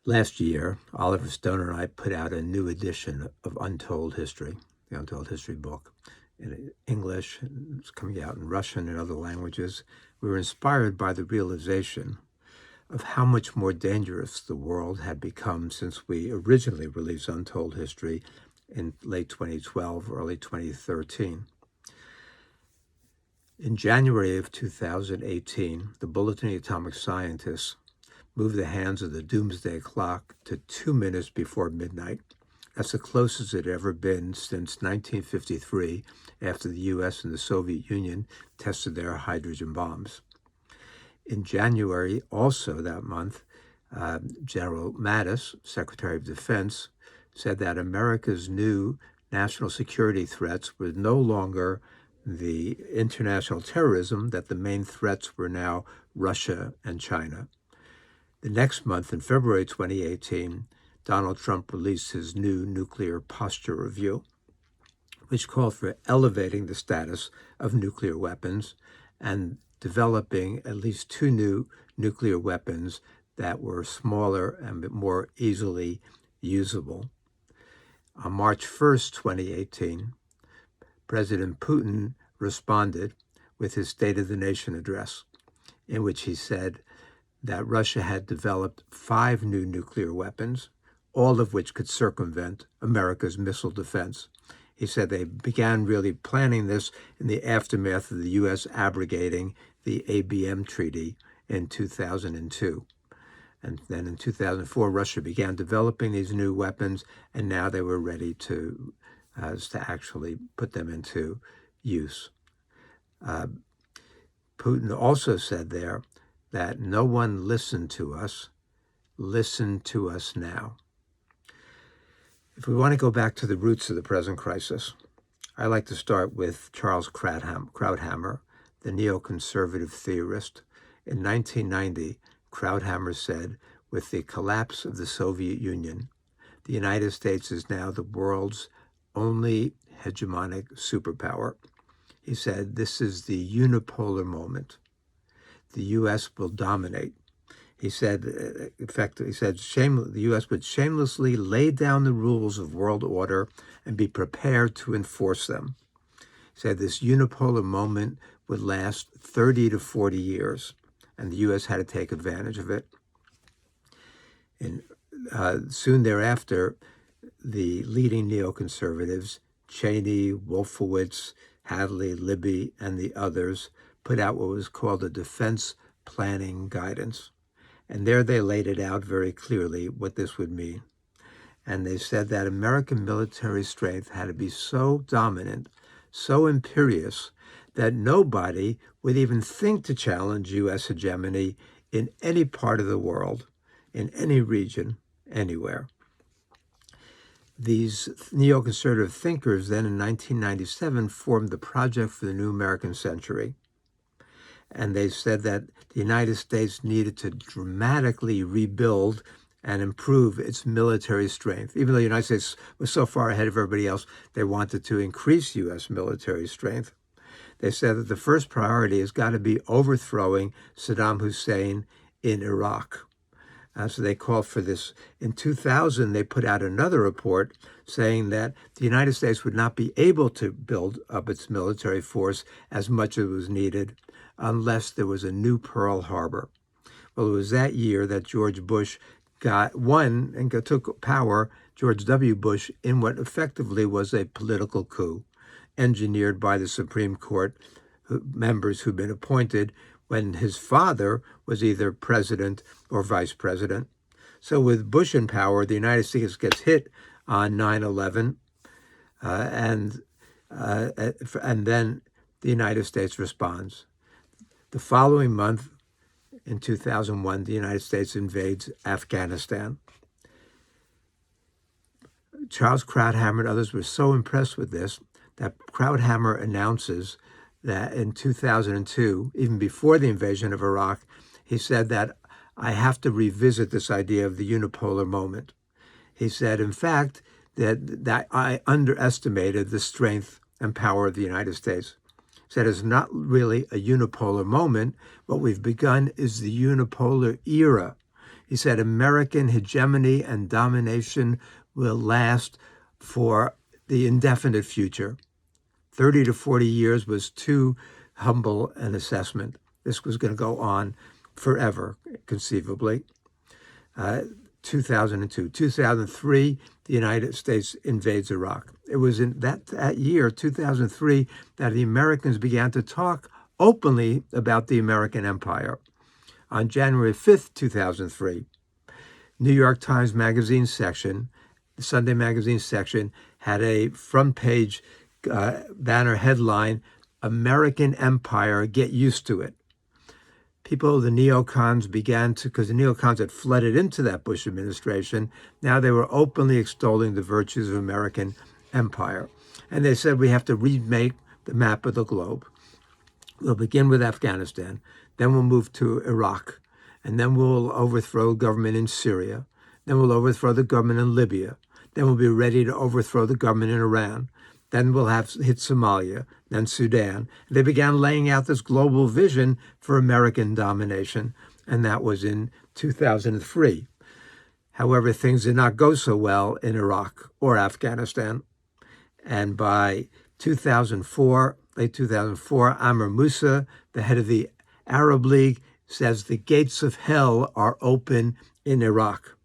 Last year, Oliver Stone and I put out a new edition of Untold History, the Untold History book, in English. It's coming out in Russian and other languages. We were inspired by the realization of how much more dangerous the world had become since we originally released Untold History in late 2012, early 2013. In January of 2018, the Bulletin of Atomic Scientists moved the hands of the doomsday clock to 2 minutes before midnight. That's the closest it had ever been since 1953, after the U.S. and the Soviet Union tested their hydrogen bombs. In January, also that month, General Mattis, Secretary of Defense, said that America's new national security threats were no longer the international terrorism, that the main threats were now Russia and China. The next month, in February 2018, Donald Trump released his new nuclear posture review, which called for elevating the status of nuclear weapons and developing at least 2 new nuclear weapons that were smaller and more easily usable. On March 1st, 2018, President Putin responded with his State of the Nation address, in which he said that Russia had developed 5 new nuclear weapons, all of which could circumvent America's missile defense. He said they began really planning this in the aftermath of the U.S. abrogating the ABM Treaty in 2002. And then in 2004, Russia began developing these new weapons, and now they were ready to actually put them into use. Putin also said there that no one listened to us. Listen to us now. If we want to go back to the roots of the present crisis, I like to start with Charles Krauthammer, the neoconservative theorist. In 1990, Krauthammer said, with the collapse of the Soviet Union, the United States is now the world's only hegemonic superpower. He said, this is the unipolar moment. The U.S. will dominate. He said, in fact, the U.S. would shamelessly lay down the rules of world order and be prepared to enforce them. He said this unipolar moment would last 30 to 40 years, and the U.S. had to take advantage of it. And soon thereafter, the leading neoconservatives, Cheney, Wolfowitz, Hadley, Libby, and the others, put out what was called a defense planning guidance. And there they laid it out very clearly what this would mean. And they said that American military strength had to be so dominant, so imperious, that nobody would even think to challenge U.S. hegemony in any part of the world, in any region, anywhere. These neoconservative thinkers then in 1997 formed the Project for the New American Century. And they said that the United States needed to dramatically rebuild and improve its military strength. Even though the United States was so far ahead of everybody else, they wanted to increase U.S. military strength. They said that the first priority has got to be overthrowing Saddam Hussein in Iraq. So they called for this. In 2000, they put out another report saying that the United States would not be able to build up its military force as much as was needed unless there was a new Pearl Harbor. Well, it was that year that George Bush won and took power, George W. Bush, in what effectively was a political coup engineered by the Supreme Court members who'd been appointed when his father was either president or vice president. So with Bush in power, the United States gets hit on 9/11, and then the United States responds. The following month, in 2001, the United States invades Afghanistan. Charles Krauthammer and others were so impressed with this that Krauthammer announces that in 2002, even before the invasion of Iraq, he said that I have to revisit this idea of the unipolar moment. He said, in fact, that I underestimated the strength and power of the United States. He said it's not really a unipolar moment. What we've begun is the unipolar era. He said American hegemony and domination will last for the indefinite future. 30 to 40 years was too humble an assessment. This was going to go on forever, conceivably. 2002. 2003, the United States invades Iraq. It was in that year, 2003, that the Americans began to talk openly about the American empire. On January 5th, 2003, New York Times Magazine section, the Sunday Magazine section, had a front page banner headline, American Empire, Get Used to It. People, the neocons, began to, because the neocons had flooded into that Bush administration, now they were openly extolling the virtues of American empire. And they said, we have to remake the map of the globe. We'll begin with Afghanistan, then we'll move to Iraq, and then we'll overthrow government in Syria, then we'll overthrow the government in Libya, then we'll be ready to overthrow the government in Iran, then we'll have hit Somalia, then Sudan. They began laying out this global vision for American domination, and that was in 2003. However, things did not go so well in Iraq or Afghanistan. And by 2004, late 2004, Amr Moussa, the head of the Arab League, says the gates of hell are open in Iraq.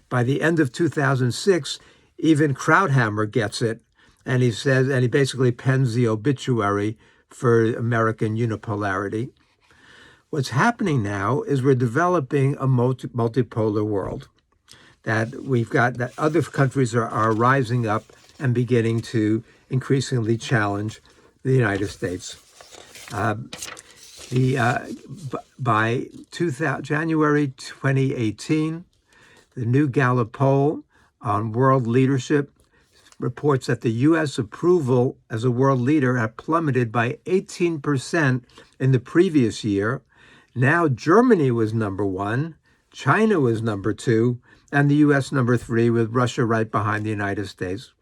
By the end of 2006, even Krauthammer gets it, and he says, and he basically pens the obituary for American unipolarity. What's happening now is we're developing a multipolar world. That we've got, that other countries are rising up and beginning to increasingly challenge the United States. By January 2018, the new Gallup poll on world leadership reports that the U.S. approval as a world leader had plummeted by 18% in the previous year. Now Germany was number one, China was number two, and the U.S. number three, with Russia right behind the United States.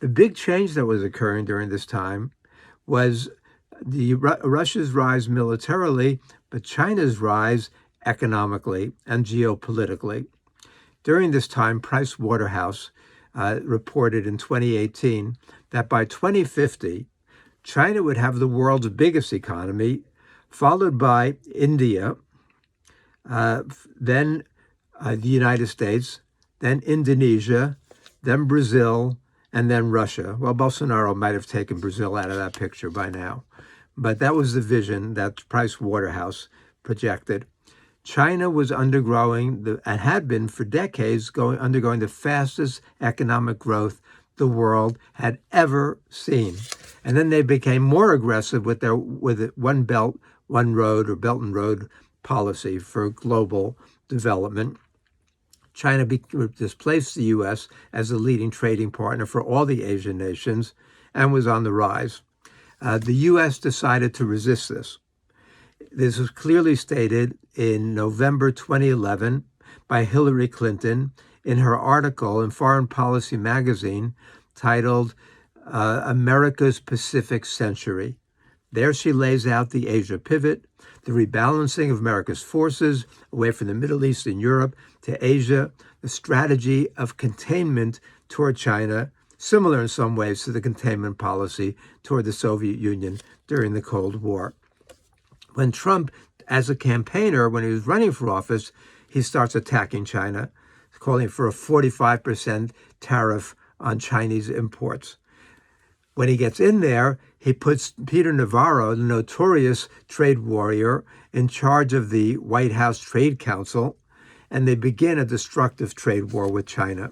The big change that was occurring during this time was Russia's rise militarily, but China's rise economically and geopolitically. During this time, Price Waterhouse reported in 2018 that by 2050, China would have the world's biggest economy, followed by India, then the United States, then Indonesia, then Brazil, and then Russia. Well, Bolsonaro might have taken Brazil out of that picture by now, but that was the vision that Price Waterhouse projected. China was undergoing, and had been for decades, undergoing the fastest economic growth the world had ever seen. And then they became more aggressive with their one belt, one road, or Belt and Road policy for global development. China displaced the U.S. as the leading trading partner for all the Asian nations and was on the rise. The U.S. decided to resist this. This was clearly stated in November 2011 by Hillary Clinton in her article in Foreign Policy magazine titled America's Pacific Century. There she lays out the Asia pivot, the rebalancing of America's forces away from the Middle East and Europe to Asia, the strategy of containment toward China, similar in some ways to the containment policy toward the Soviet Union during the Cold War. When Trump, as a campaigner, when he was running for office, he starts attacking China, calling for a 45% tariff on Chinese imports. When he gets in there, he puts Peter Navarro, the notorious trade warrior, in charge of the White House Trade Council, and they begin a destructive trade war with China.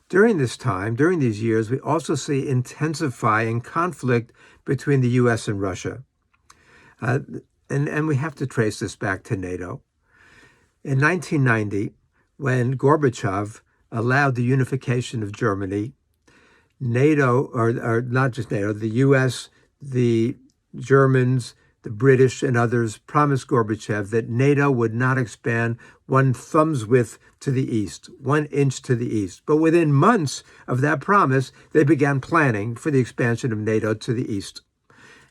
During this time, during these years, we also see intensifying conflict between the U.S. and Russia. And we have to trace this back to NATO. In 1990, when Gorbachev allowed the unification of Germany, NATO, or not just NATO, the U.S., the Germans, the British, and others promised Gorbachev that NATO would not expand one thumb's width to the east, 1 inch to the east. But within months of that promise, they began planning for the expansion of NATO to the east.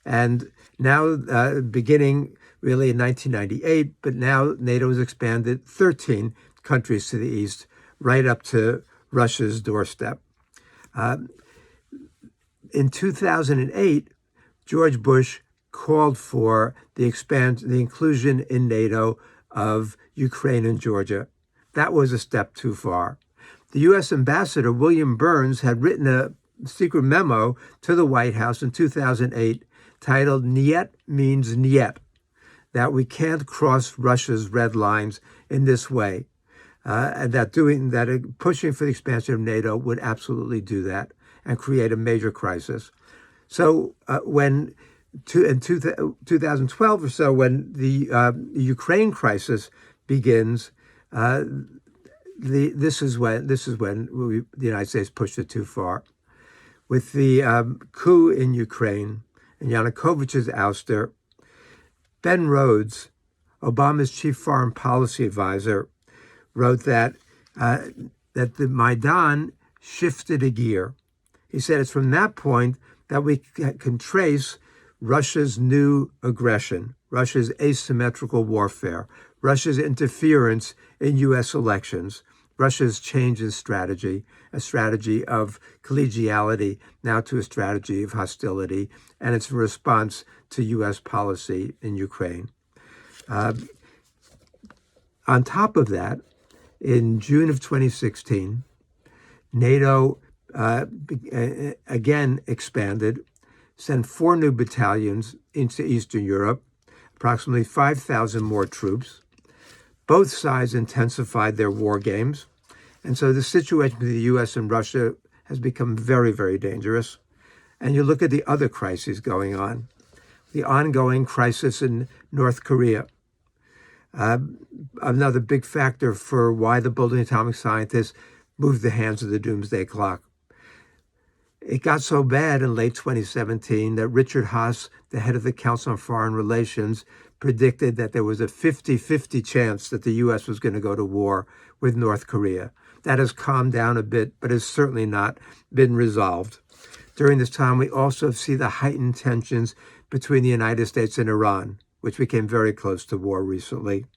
And now, beginning really in 1998, but now NATO has expanded 13 countries to the east, right up to Russia's doorstep. In 2008, George Bush called for the inclusion in NATO of Ukraine and Georgia. That was a step too far. The U.S. Ambassador, William Burns, had written a secret memo to the White House in 2008 titled "Niet means Niet," that we can't cross Russia's red lines in this way, and that pushing for the expansion of NATO would absolutely do that and create a major crisis. So in 2012 or so, when the Ukraine crisis begins, this is when the United States pushed it too far. With the coup in Ukraine and Yanukovych's ouster, Ben Rhodes, Obama's chief foreign policy advisor, wrote that the Maidan shifted a gear. He said it's from that point that we can trace Russia's new aggression, Russia's asymmetrical warfare, Russia's interference in U.S. elections, Russia's change in strategy, a strategy of collegiality now to a strategy of hostility, and its response to U.S. policy in Ukraine. On top of that, in June of 2016, NATO again expanded, sent 4 new battalions into Eastern Europe, approximately 5,000 more troops. Both sides intensified their war games, and so the situation between the U.S. and Russia has become very, very dangerous. And you look at the other crises going on, the ongoing crisis in North Korea, another big factor for why the building atomic scientists moved the hands of the doomsday clock. It got so bad in late 2017 that Richard Haass, the head of the Council on Foreign Relations, predicted that there was a 50-50 chance that the U.S. was going to go to war with North Korea. That has calmed down a bit, but has certainly not been resolved. During this time, we also see the heightened tensions between the United States and Iran, which became very close to war recently.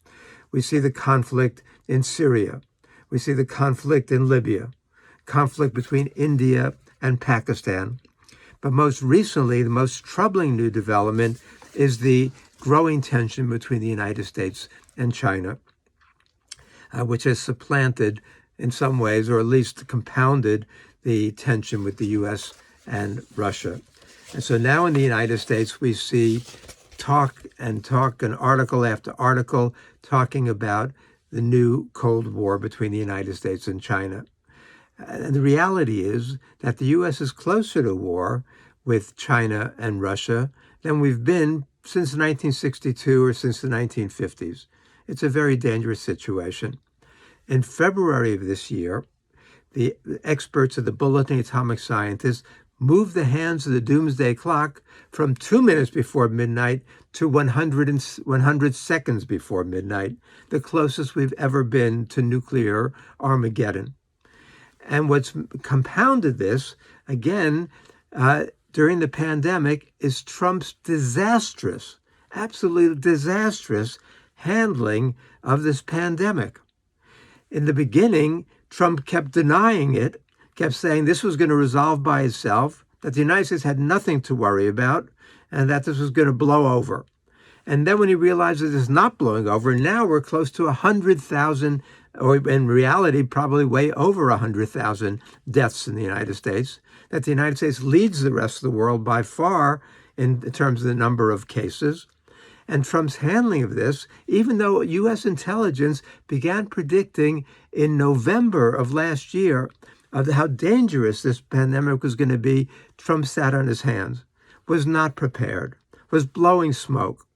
We see the conflict in Syria. We see the conflict in Libya, conflict between India and Pakistan. But most recently, the most troubling new development is the growing tension between the United States and China, which has supplanted in some ways, or at least compounded, the tension with the U.S. and Russia. And so now in the United States, we see talk and article after article talking about the new Cold War between the United States and China. And the reality is that the U.S. is closer to war with China and Russia than we've been since 1962 or since the 1950s. It's a very dangerous situation. In February of this year, the experts of the Bulletin of Atomic Scientists moved the hands of the doomsday clock from 2 minutes before midnight to 100 seconds before midnight, the closest we've ever been to nuclear Armageddon. And what's compounded this, again, during the pandemic, is Trump's disastrous, absolutely disastrous handling of this pandemic. In the beginning, Trump kept denying it, kept saying this was going to resolve by itself, that the United States had nothing to worry about, and that this was going to blow over. And then when he realized that it's not blowing over, now we're close to 100,000, or in reality, probably way over 100,000 deaths in the United States, that the United States leads the rest of the world by far in terms of the number of cases. And Trump's handling of this, even though U.S. intelligence began predicting in November of last year of how dangerous this pandemic was going to be, Trump sat on his hands, was not prepared, was blowing smoke.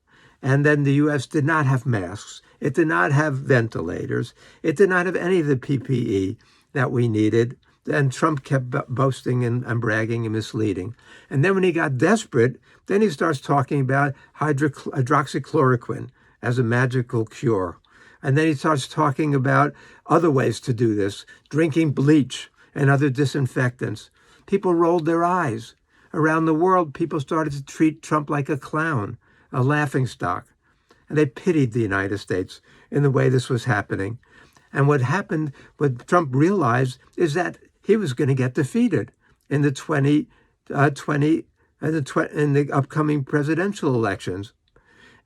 And then the U.S. did not have masks. It did not have ventilators. It did not have any of the PPE that we needed. And Trump kept boasting and bragging and misleading. And then when he got desperate, then he starts talking about hydroxychloroquine as a magical cure. And then he starts talking about other ways to do this, drinking bleach and other disinfectants. People rolled their eyes. Around the world, people started to treat Trump like a clown, a laughingstock. And they pitied the United States in the way this was happening. And what happened, what Trump realized, is that he was going to get defeated in the in the upcoming presidential elections.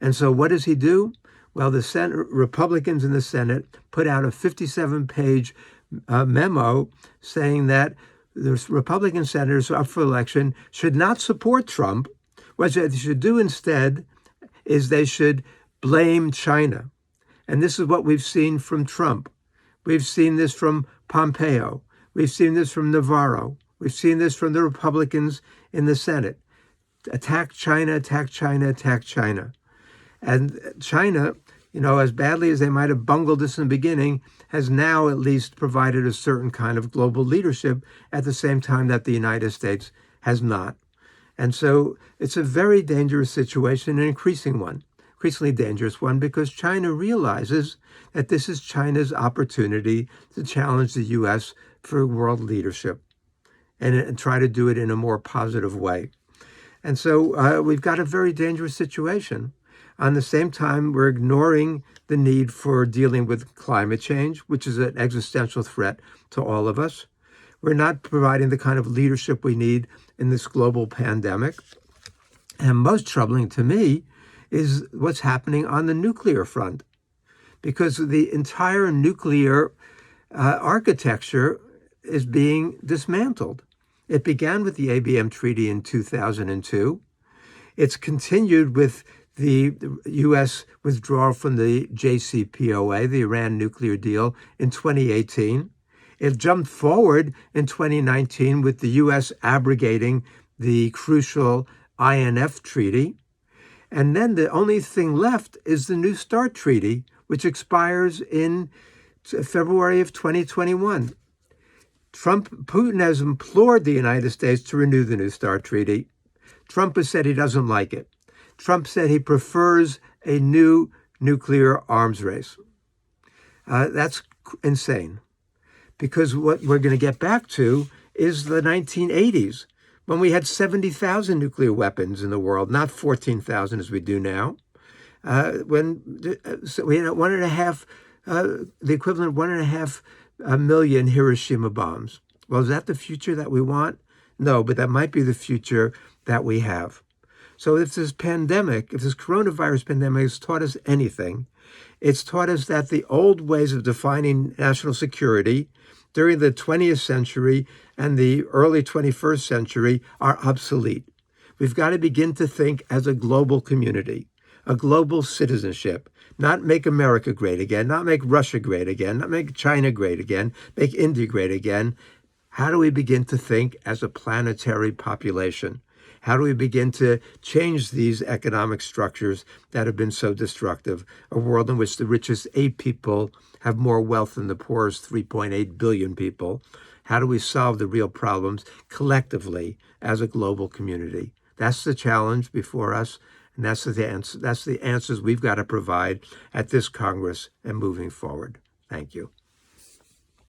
And so what does he do? Well, the Republicans in the Senate put out a 57-page memo saying that the Republican senators up for election should not support Trump. What they should do instead is they should blame China. And this is what we've seen from Trump. We've seen this from Pompeo. We've seen this from Navarro. We've seen this from the Republicans in the Senate. Attack China, attack China, attack China. And China, as badly as they might have bungled this in the beginning, has now at least provided a certain kind of global leadership at the same time that the United States has not. And so it's a very dangerous situation, an increasingly dangerous one, because China realizes that this is China's opportunity to challenge the U.S. for world leadership and try to do it in a more positive way. And so we've got a very dangerous situation. On the same time, we're ignoring the need for dealing with climate change, which is an existential threat to all of us. We're not providing the kind of leadership we need in this global pandemic. And most troubling to me is what's happening on the nuclear front, because the entire nuclear architecture is being dismantled. It began with the ABM Treaty in 2002. It's continued with the U.S. withdrawal from the JCPOA, the Iran nuclear deal, in 2018. It jumped forward in 2019 with the U.S. abrogating the crucial INF Treaty. And then the only thing left is the New START Treaty, which expires in February of 2021. Putin has implored the United States to renew the New START Treaty. Trump has said he doesn't like it. Trump said he prefers a new nuclear arms race. That's insane, because what we're going to get back to is the 1980s, when we had 70,000 nuclear weapons in the world, not 14,000 as we do now. When we had the equivalent of 1.5 million Hiroshima bombs. Well, is that the future that we want? No, but that might be the future that we have. So if this coronavirus pandemic has taught us anything, it's taught us that the old ways of defining national security during the 20th century and the early 21st century are obsolete. We've got to begin to think as a global community, a global citizenship, not make America great again, not make Russia great again, not make China great again, make India great again. How do we begin to think as a planetary population? How do we begin to change these economic structures that have been so destructive? A world in which the richest 8 people have more wealth than the poorest 3.8 billion people. How do we solve the real problems collectively as a global community? That's the challenge before us, and that's the answers we've got to provide at this Congress and moving forward. Thank you.